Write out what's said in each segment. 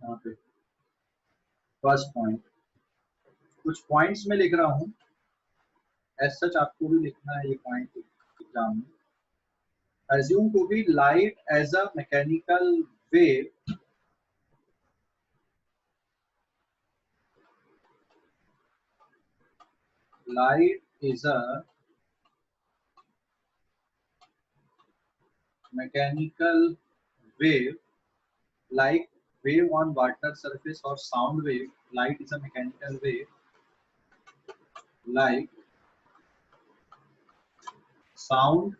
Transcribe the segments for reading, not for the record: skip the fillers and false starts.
यहाँ पे first point, कुछ पॉइंट्स में लिख रहा हूँ, एज सच आपको भी लिखना है ये पॉइंट एग्जाम में। assume to be light as a mechanical wave light is a mechanical wave like wave on water surface or sound wave. Light is a mechanical wave like sound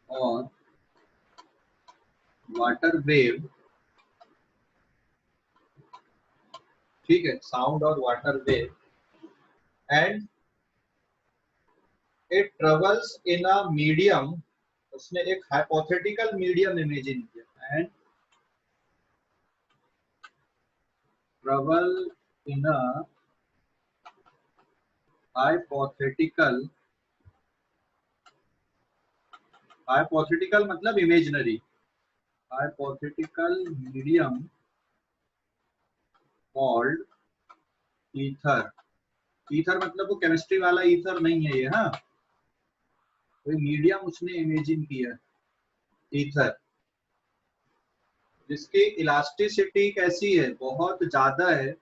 or water wave, ठीक है, sound और water wave, and it travels in a medium, उसने एक hypothetical medium imagine किया, and travel in a hypothetical, hypothetical मतलब imaginary, hypothetical medium called ether. Ether मतलब वो chemistry वाला ईथर नहीं है ये, हाँ, कोई मीडियम उसने इमेजिन किया, ईथर, जिसकी इलास्टिसिटी कैसी है, बहुत ज्यादा है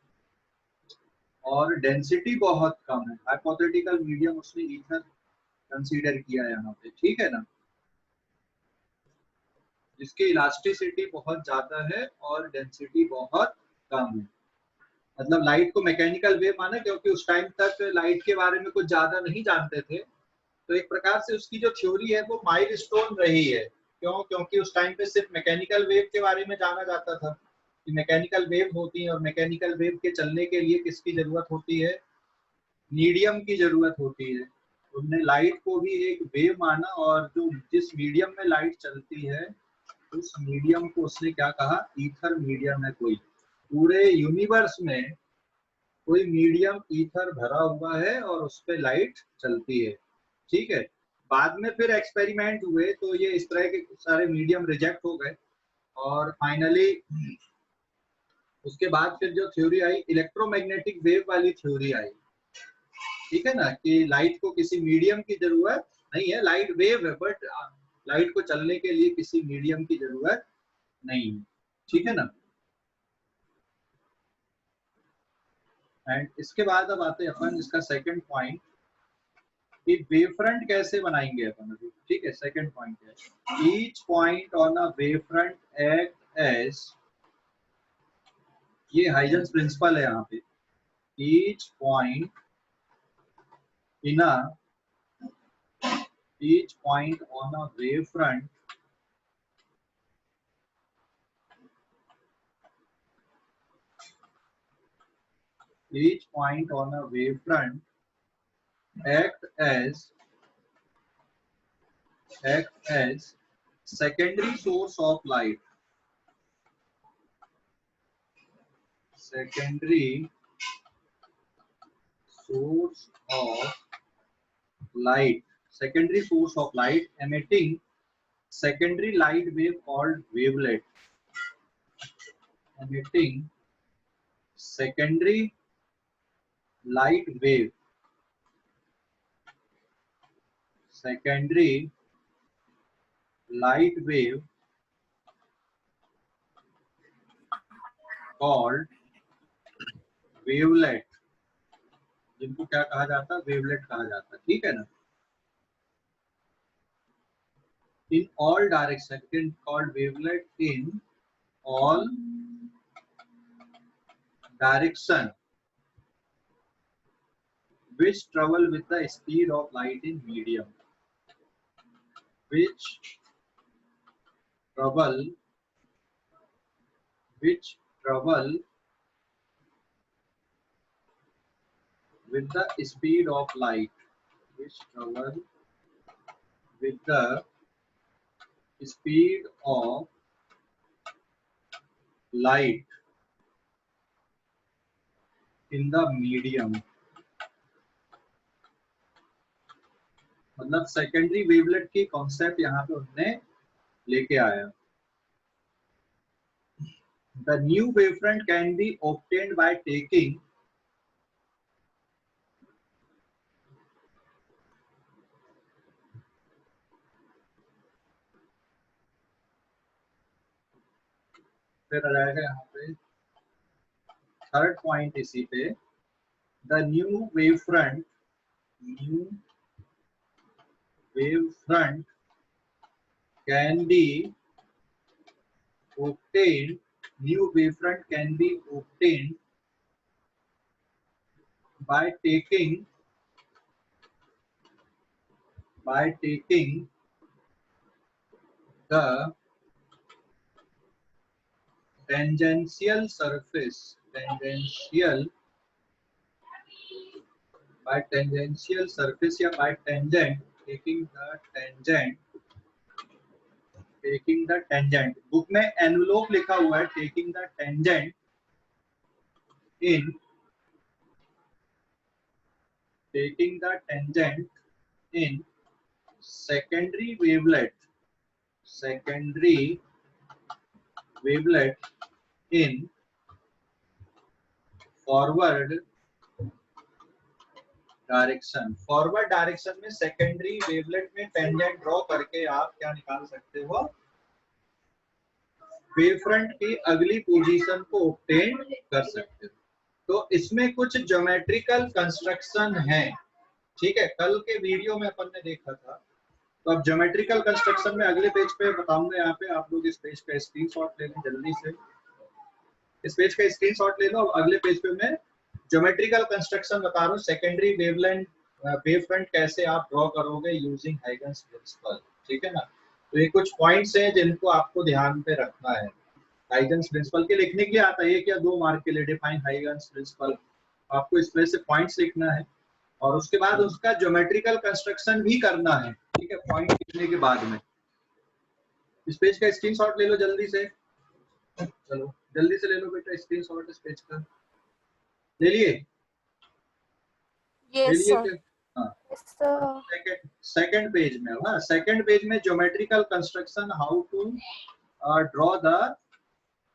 और डेंसिटी बहुत कम है। हाइपोथेटिकल मीडियम उसने ईथर कंसीडर किया यहाँ पे, ठीक है ना, जिसकी इलास्टिसिटी बहुत ज्यादा है और डेंसिटी बहुत कम है। मतलब लाइट को मैकेनिकल वेव माना क्योंकि उस टाइम तक लाइट के बारे में कुछ ज्यादा नहीं जानते थे, तो एक प्रकार से उसकी जो थ्योरी है वो माइलस्टोन रही है। क्यों? क्योंकि उस टाइम पे सिर्फ मैकेनिकल वेव के बारे में जाना जाता था कि मैकेनिकल वेव होती है, और मैकेनिकल वेव के चलने के लिए किसकी जरूरत होती है, मीडियम की जरूरत होती है। उन्होंने लाइट को भी एक वेव माना, और जो जिस मीडियम में लाइट चलती है उस मीडियम को उसने क्या कहा, ईथर मीडियम है। कोई पूरे यूनिवर्स में कोई मीडियम ईथर भरा हुआ है और उस पे लाइट चलती है, ठीक है। बाद में फिर एक्सपेरिमेंट हुए तो ये इस तरह के सारे मीडियम रिजेक्ट हो गए, और फाइनली उसके बाद फिर जो थ्योरी आई, इलेक्ट्रोमैग्नेटिक वेव वाली थ्योरी आई, ठीक है ना, कि लाइट को किसी मीडियम की जरूरत नहीं है, लाइट वेव है बट लाइट को चलने के लिए किसी मीडियम की जरूरत नहीं है, ठीक है ना। एंड इसके बाद अब आते हैं अपन इसका सेकंड पॉइंट, कि वेव फ्रंट कैसे बनाएंगे अपन अभी, ठीक है। सेकंड पॉइंट है, each point on a wave front act as, ये हाइजेंस प्रिंसिपल है यहाँ पे, each point in a, each point on a wave front each point on a wavefront act as secondary source of light, secondary source of light, secondary source of light emitting secondary light wave called wavelet, emitting secondary light wave, secondary light wave called wavelet, जिनको क्या कहा जाता है, wavelet कहा जाता है, ठीक है ना। In all direction, it is called wavelet in all direction, which travel with the speed of light in medium, which travel, which travel with the speed of light, which travel with the speed of light in the medium। मतलब secondary wavelet की concept यहाँ पे उन्होंने लेके आया। The new wavefront can be obtained by taking फिर रहेगा यहाँ पे थर्ड पॉइंट इसी पे the new wavefront can be obtained new wavefront can be obtained by taking the tangential surface by tangential surface या by tangent taking the tangent book में envelope लिखा हुआ है taking the tangent in secondary wavelet in forward direction में secondary wavelet में tangent draw करके आप क्या निकाल सकते हो वेवफ्रंट की अगली पोजीशन को ऑब्टेन कर सकते हो। तो इसमें कुछ ज्योमेट्रिकल कंस्ट्रक्शन है, ठीक है, कल के वीडियो में अपन ने देखा था। तो अब ज्योमेट्रिकल कंस्ट्रक्शन में अगले पेज पे बताऊंगा, यहाँ पे आप लोग इस पेज का स्क्रीनशॉट ले लें जल्दी से, इस पेज का स्क्रीनशॉट ले लो। अगले पेज पे मैं ज्योमेट्रिकल कंस्ट्रक्शन बता रहा हूँ, सेकेंडरी वेवफ्रंट कैसे आप ड्रॉ करोगे यूजिंग हाइगन्स प्रिंसिपल, ठीक है ना। तो ये कुछ पॉइंट्स हैं जिनको आपको ध्यान पे रखना है। हाइगन्स प्रिंसिपल के लिखने के लिए आता है, ये क्या 2 मार्क के लिए डिफाइन हाइगन्स प्रिंसिपल, आपको इस तरह से पॉइंट्स लिखना है और उसके बाद उसका ज्योमेट्रिकल कंस्ट्रक्शन भी करना है, ठीक है, पॉइंट लिखने के बाद में। इस पेज का स्क्रीनशॉट ले लो जल्दी से, चलो जल्दी से ले लो बेटा स्क्रीनशॉट इस पेज का, ले लिए? Yes, sir. हाँ, Yes, sir. सेकंड पेज में, हाँ सेकंड पेज में geometrical construction how to draw the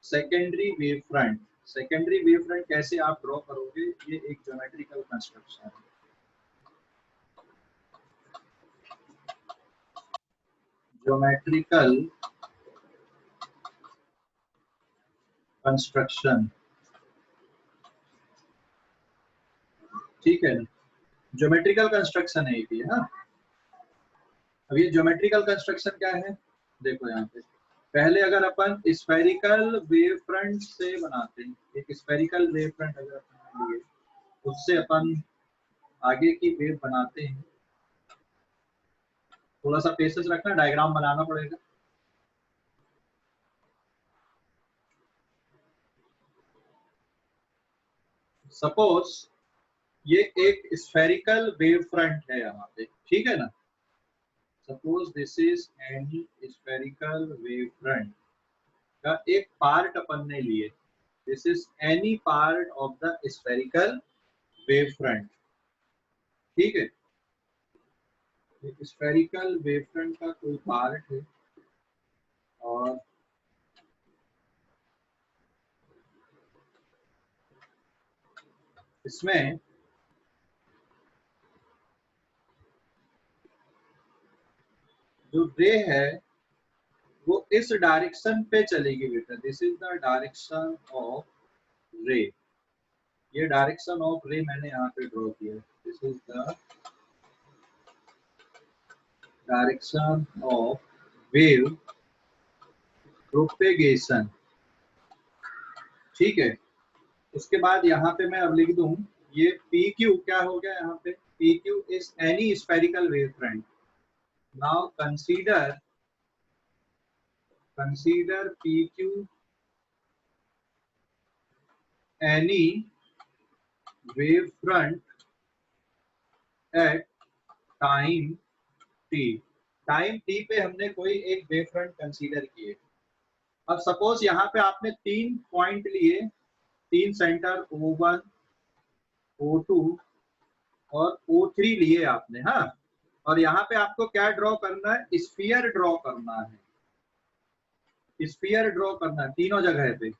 secondary wavefront, secondary wavefront कैसे आप ड्रॉ करोगे, ये एक ज्योमेट्रिकल कंस्ट्रक्शन है। ज्योमेट्रिकल कंस्ट्रक्शन, ठीक है, ज्योमेट्रिकल कंस्ट्रक्शन है ये, हाँ। अब ये ज्योमेट्रिकल कंस्ट्रक्शन क्या है, देखो यहाँ पे पहले अगर अपन स्फेरिकल वेव फ्रंट से बनाते हैं, एक स्फेरिकल वेव फ्रंट अगर अपन लिए उससे अपन आगे की वेव बनाते हैं, थोड़ा सा पेशेंस रखना, डायग्राम बनाना पड़ेगा। सपोज ये एक स्फेरिकल वेव फ्रंट है यहाँ पे, ठीक है ना। Suppose this is any spherical wave front का एक पार्ट अपन ने लिए, this is any part of the spherical wave front, ठीक है। स्फेरिकल वेव फ्रंट का कोई पार्ट है और इसमें जो रे है वो इस डायरेक्शन पे चलेगी बेटा, this is the direction of रे, ये डायरेक्शन ऑफ रे मैंने यहाँ पे ड्रॉ किया है, this is the direction of wave propagation, ठीक है। उसके बाद यहाँ पे मैं अब लिख दूं ये PQ क्या हो गया, यहाँ पे PQ is any spherical wave front. Now consider PQ any wave front at time t, time t पे हमने कोई एक वेव फ्रंट कंसीडर किए। अब सपोज यहाँ पे आपने 3 पॉइंट लिए, 3 सेंटर O1 O2 और O3 लिए आपने, हाँ, और यहाँ पे आपको क्या ड्रॉ करना है, स्फीयर ड्रॉ करना है, स्फीयर ड्रॉ करना है तीनों जगह पे।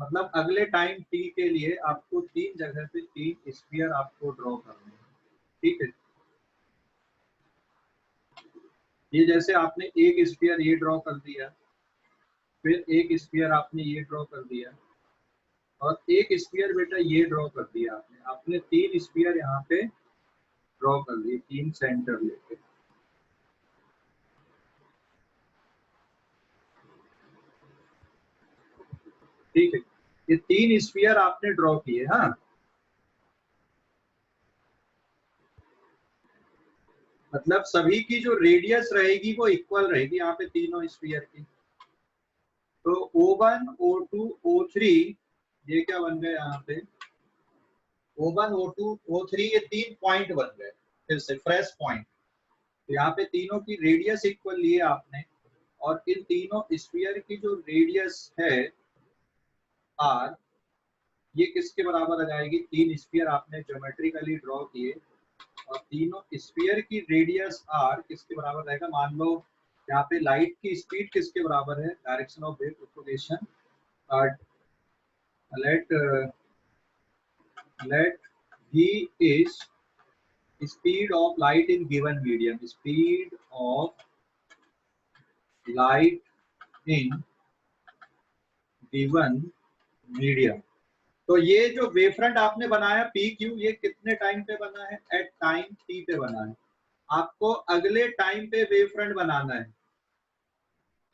मतलब अगले टाइम टी के लिए आपको 3 जगह पे 3 स्फीयर आपको ड्रॉ करने हैं, ठीक है। ये जैसे आपने एक स्फीयर ये ड्रॉ कर दिया, फिर एक स्फीयर आपने ये ड्रॉ कर दिया, और एक स्फीयर बेटा ये ड्रॉ कर दिया आपने 3 स्फीयर यहाँ पे ड्रॉ कर दिए, 3 सेंटर लेके। ठीक है, ये 3 स्फीयर आपने ड्रॉ किए। हाँ, मतलब सभी की जो रेडियस रहेगी वो इक्वल रहेगी यहाँ पे तीनों स्फीयर की। तो O1, O2, O3 ये क्या बन गए यहाँ पे, O1, O2, O3 ये 3 पॉइंट बन गए, फिर से फ्रेश पॉइंट। तो यहाँ पे तीनों की रेडियस इक्वल लिए आपने, और इन तीनों स्फीयर की जो रेडियस है R, ये किसके बराबर आ जाएगी, 3 स्फीयर आपने ज्योमेट्रिकली ड्रॉ किए और तीनों स्फीयर की रेडियस R किसके बराबर रहेगा। मान लो यहाँ पे लाइट की स्पीड किसके बराबर है, direction of wave propagation, let v is speed of light in given medium, speed of light in given medium। तो ये जो वेवफ्रंट आपने बनाया पी क्यू, ये कितने टाइम पे बना है, एट टाइम टी पे बना है। आपको अगले टाइम पे वेवफ्रंट बनाना है,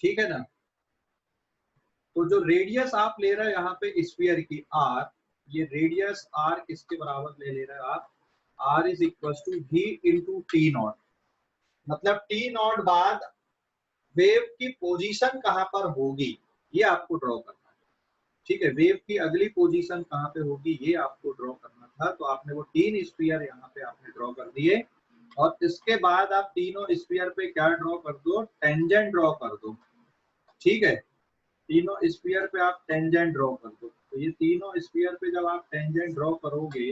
ठीक है ना। तो जो रेडियस आप ले रहे हो यहाँ पे स्फीयर की आर, ये रेडियस आर किसके बराबर ले रहे हो आप, R is equal to V into T naught. मतलब टी नॉट बाद वेव की पोजीशन कहाँ पर होगी ये आपको ड्रॉ करना है, ठीक है। वेव की अगली पोजीशन कहाँ पे होगी ये आपको ड्रॉ करना था। तो आपने वो 3 स्फीयर यहाँ पे आपने ड्रॉ कर दिए, और इसके बाद आप तीनों स्फीयर पे क्या ड्रॉ कर दो, टेंजेंट ड्रॉ कर दो, ठीक है। तीनों स्फीयर पे आप टेंजेंट ड्रॉ कर दो। तो ये तीनों स्फीयर पे जब आप टेंजेंट ड्रॉ करोगे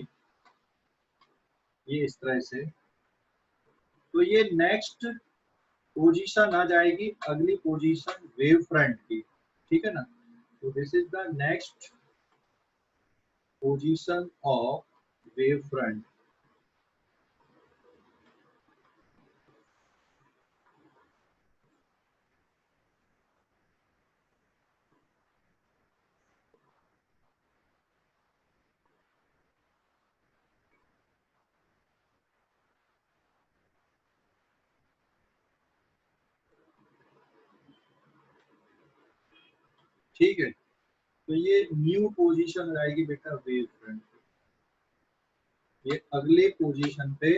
ये इस तरह से, तो ये नेक्स्ट पोजीशन आ जाएगी, अगली पोजीशन वेव फ्रंट की, ठीक है ना। तो this is the next position of wave front. ठीक है, तो ये न्यू पोजीशन रहेगी बेटा वेव फ्रंट, ये अगले पोजीशन पे।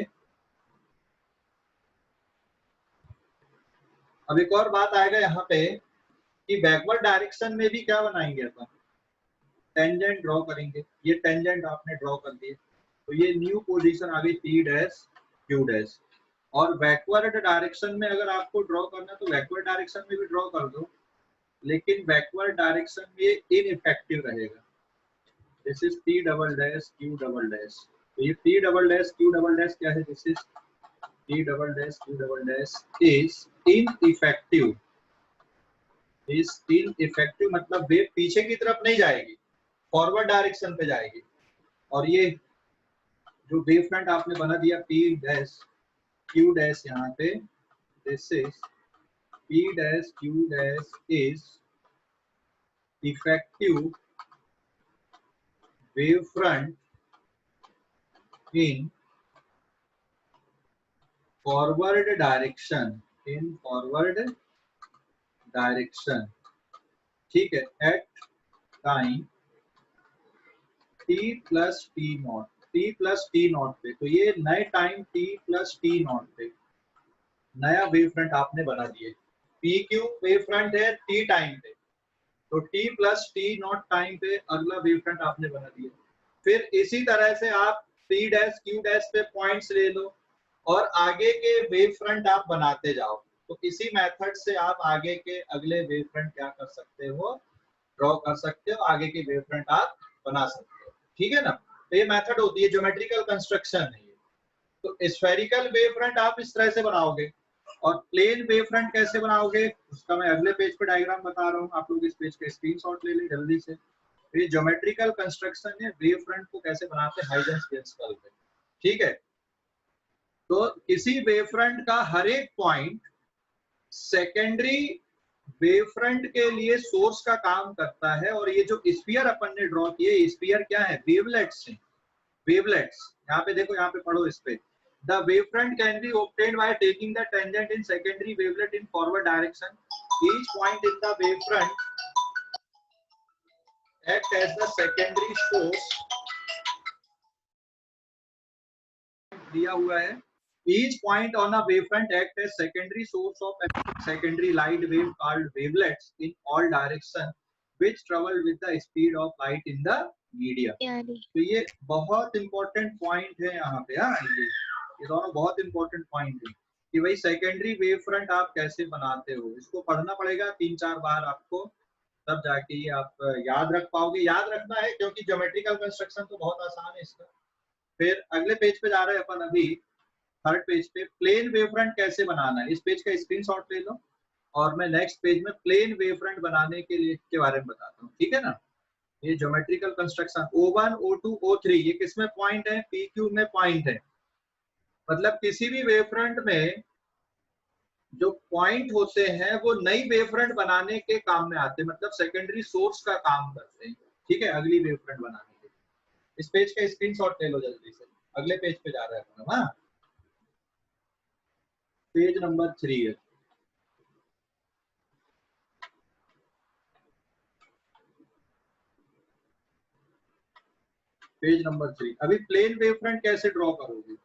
अब एक और बात आएगा यहाँ पे कि बैकवर्ड डायरेक्शन में भी क्या बनाएंगे अपन, टेंजेंट ड्रॉ करेंगे। ये टेंजेंट आपने ड्रॉ कर दिए, तो ये न्यू पोजीशन आ गई P डैश Q डैश। और बैकवर्ड डायरेक्शन में अगर आपको ड्रॉ करना है तो बैकवर्ड डायरेक्शन में भी ड्रॉ कर दो, लेकिन बैकवर्ड डायरेक्शन में इनइफेक्टिव रहेगा। This is P double dash Q double dash. तो ये P double dash Q double dash क्या है, this is P double dash Q double dash is ineffective, is ineffective. मतलब वेव पीछे की तरफ नहीं जाएगी, फॉरवर्ड डायरेक्शन पे जाएगी। और ये जो वेव फ्रंट आपने बना दिया P डैश Q डैश यहाँ पे, this is P dash Q dash is effective wave front in forward direction, in forward direction, ठीक है, at time t plus T naught, t plus T naught पे। तो ये नए time t plus T naught पे नया wave front आपने बना दिए। पी क्यू वेव फ्रंट है t टाइम पे, तो t plus T naught time पे अगला वेव फ्रंट आपने बना दिया। फिर इसी तरह से आप p डैश q डैश पे पॉइंट्स ले लो और आगे के वेव फ्रंट आप बनाते जाओ। तो इसी मेथड से आप आगे के अगले वेव फ्रंट क्या कर सकते हो, ड्रॉ कर सकते हो, आगे के वेव फ्रंट आप बना सकते हो, ठीक है ना। तो ये मेथड होती है, ज्योमेट्रिकल कंस्ट्रक्शन है ये। तो स्फेरिकल वेव फ्रंट आप इस तरह से बनाओगे, और प्लेन वेव फ्रंट कैसे बनाओगे उसका मैं अगले पेज पे डायग्राम बता रहा हूँ। आप लोग इस पेज का स्क्रीनशॉट ले लें जल्दी से। ये ज्योमेट्रिकल कंस्ट्रक्शन है, वेव फ्रंट को कैसे बनाते हैं हाइजेंस प्रिंसिपल पे। ठीक है, तो किसी वेव फ्रंट का हर एक पॉइंट सेकेंडरी वेव फ्रंट के लिए सोर्स का काम करता है। और ये जो स्फीयर अपन ने ड्रॉ किए, स्फीयर क्या है, वेवलेट्स हैं, वेवलेट्स। यहाँ पे देखो, यहाँ पे पढ़ो इस पे, the wave front can be obtained by taking the tangent in secondary wavelet in forward direction. Each point in the wavefront act as the secondary source, दिया हुआ है, each point on a wavefront act as secondary source of secondary light wave called wavelets in all direction which travel with the speed of light in the medium. तो ये बहुत important point है यहाँ पे। हाँ, ये दोनों बहुत इंपॉर्टेंट पॉइंट है कि भाई सेकेंडरी वेव फ्रंट आप कैसे बनाते हो। इसको पढ़ना पड़ेगा 3-4 बार आपको, तब जाके ये आप याद रख पाओगे। याद रखना है क्योंकि ज्योमेट्रिकल कंस्ट्रक्शन तो बहुत आसान है इसका। फिर अगले पेज पे जा रहे हैं अपन अभी, थर्ड पेज पे, प्लेन वेव फ्रंट कैसे बनाना है। इस पेज का स्क्रीनशॉट ले लो और मैं नेक्स्ट पेज में प्लेन वेव फ्रंट बनाने के लिए के बारे में बताता हूँ। ठीक है ना, ये geometrical construction O1, O2, O3 ये किसमें पॉइंट है, PQ में पॉइंट है। मतलब किसी भी वेव फ्रंट में जो पॉइंट होते हैं वो नई वेव फ्रंट बनाने के काम में आते हैं, मतलब सेकेंडरी सोर्स का काम करते हैं। ठीक है, अगली वेव फ्रंट बनाने के लिए। इस पेज का स्क्रीनशॉट ले लो जल्दी से, अगले पेज पे जा रहा है। हाँ, पेज नंबर 3 है। Page number 3। अभी प्लेन वेव फ्रंट कैसे ड्रॉ करोगे,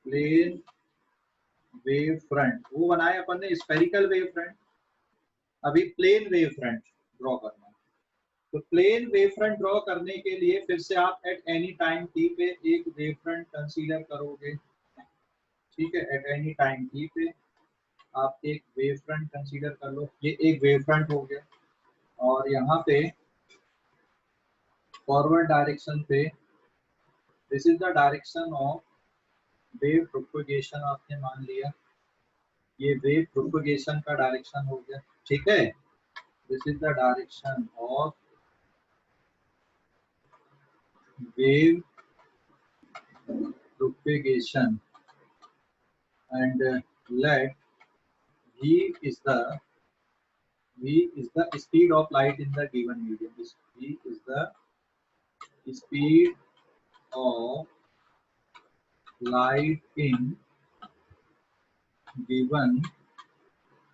प्लेन वेव फ्रंट वो बनाए अपन ने स्फेरिकल वेव फ्रंट। अभी प्लेन वेव फ्रंट ड्रॉ करना है। तो प्लेन वेव फ्रंट ड्रॉ करने के लिए फिर से आप एट एनी टाइम टी पे एक वेव फ्रंट कंसीडर करोगे। ठीक है, एट एनी टाइम टी पे आप एक वेव फ्रंट कंसीडर कर लो। ये एक वेव फ्रंट हो गया और यहाँ पे फॉरवर्ड डायरेक्शन पे this is the direction of wave propagation आपने मान लिया। ये वेव प्रोपगेशन का डायरेक्शन हो गया। ठीक है, this is the direction of wave propagation and let v is the speed of light in the given medium. V is the speed of light in given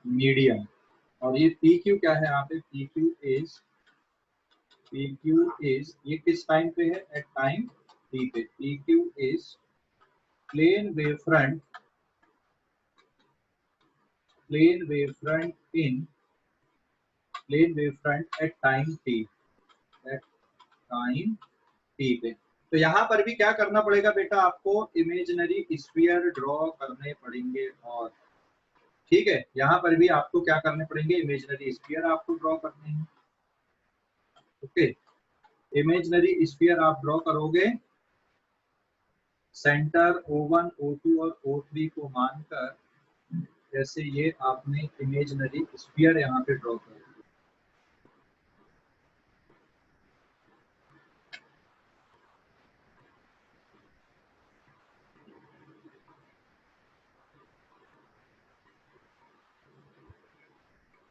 medium. और ये PQ क्या है यहाँ पे, PQ is ये किस time पे है, एट टाइम t पे। PQ is plane wavefront in plane wavefront at time t, at time T पे। तो यहाँ पर भी क्या करना पड़ेगा बेटा, आपको इमेजिनरी स्फीयर ड्रॉ करने पड़ेंगे। और ठीक है, यहाँ पर भी आपको क्या करने पड़ेंगे, इमेजिनरी स्फीयर आपको ड्रॉ करने हैं। ओके, इमेजिनरी स्फीयर आप ड्रॉ करोगे सेंटर O1, O2 और O3 को मानकर। जैसे ये आपने इमेजिनरी स्फीयर यहाँ पे ड्रॉ कर,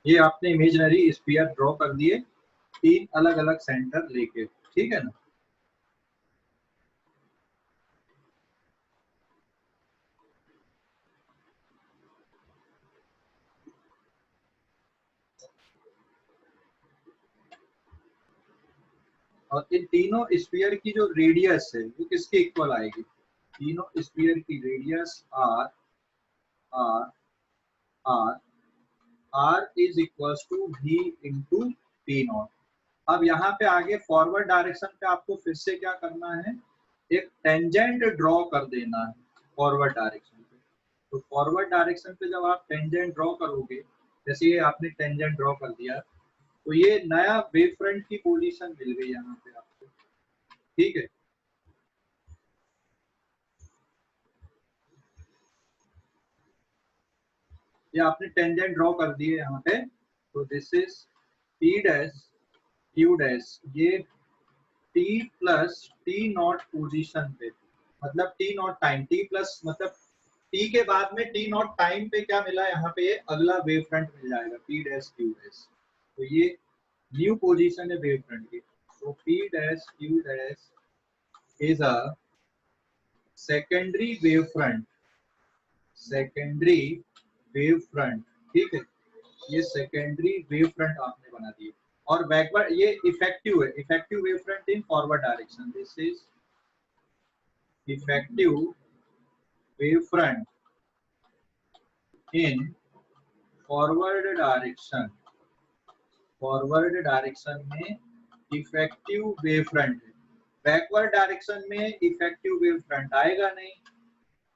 ये आपने इमेजिनरी स्फीयर ड्रॉ कर दिए 3 अलग अलग सेंटर लेके। ठीक है ना, और इन तीनों स्फीयर की जो रेडियस है वो किसके इक्वल आएगी, तीनों स्फीयर की radius R R R R is equals to V into T naught. अब यहाँ पे आगे फॉरवर्ड डायरेक्शन पे आपको फिर से क्या करना है, एक टेंजेंट ड्रॉ कर देना है फॉरवर्ड डायरेक्शन पे। तो फॉरवर्ड डायरेक्शन पे जब आप टेंजेंट ड्रॉ करोगे, जैसे ये आपने टेंजेंट ड्रॉ कर दिया, तो ये नया वेव फ्रंट की पोजीशन मिल गई यहाँ पे आपको। ठीक है, ये आपने टेंजेंट ड्रॉ कर दिए यहाँ पे। तो this is P dash Q dash ये T plus T not position पे, मतलब T not time, T plus मतलब T के बाद में T नॉट टाइम पे क्या मिला यहाँ पे, अगला वेव फ्रंट मिल जाएगा P डैश Q डैश। तो ये न्यू पोजीशन है वेव फ्रंट की। तो P dash Q dash is a secondary wave front, secondary wave front, ठीक है, ये सेकेंडरी वेव फ्रंट आपने बना दिए। और बैकवर्ड ये इफेक्टिव है, effective wave front in forward direction, this is effective wave front in forward direction, forward direction में इफेक्टिव वेव फ्रंट है। बैकवर्ड डायरेक्शन में इफेक्टिव वेव फ्रंट आएगा नहीं,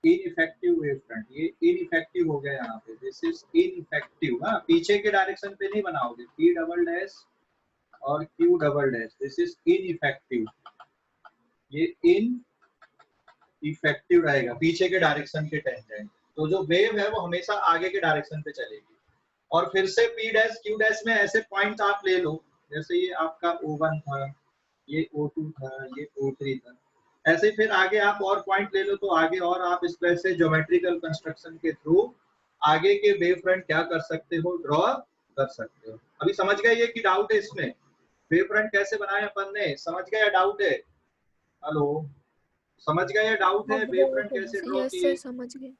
इनइफेक्टिव वेव फ्रंट, ये इनइफेक्टिव हो गया यहाँ पे, दिस इज इनइफेक्टिव। हाँ, पीछे के डायरेक्शन पे नहीं बनाओगे, P डबल डैश और Q double dash, this is ineffective, ये इन इफेक्टिव रहेगा पीछे के डायरेक्शन के टेंजेंट। तो जो वेव है वो हमेशा आगे के डायरेक्शन पे चलेगी। और फिर से P डैश Q डैश में ऐसे पॉइंट आप ले लो, जैसे ये आपका O1 था, ये O2 था, ये O3 था, ऐसे फिर आगे आप और पॉइंट ले लो, तो आगे और आप इस तरह से ज्योमेट्रिकल कंस्ट्रक्शन के थ्रू आगे के वेव फ्रंट क्या कर सकते हो, ड्रॉ कर सकते हो। अभी समझ गए ये कि डाउट है इसमें, वेव फ्रंट कैसे बनाए अपन ने, समझ गए, डाउट है? हेलो, समझ गए, डाउट है अब वेव फ्रंट कैसे ड्रॉ यस सर किए? समझ गए।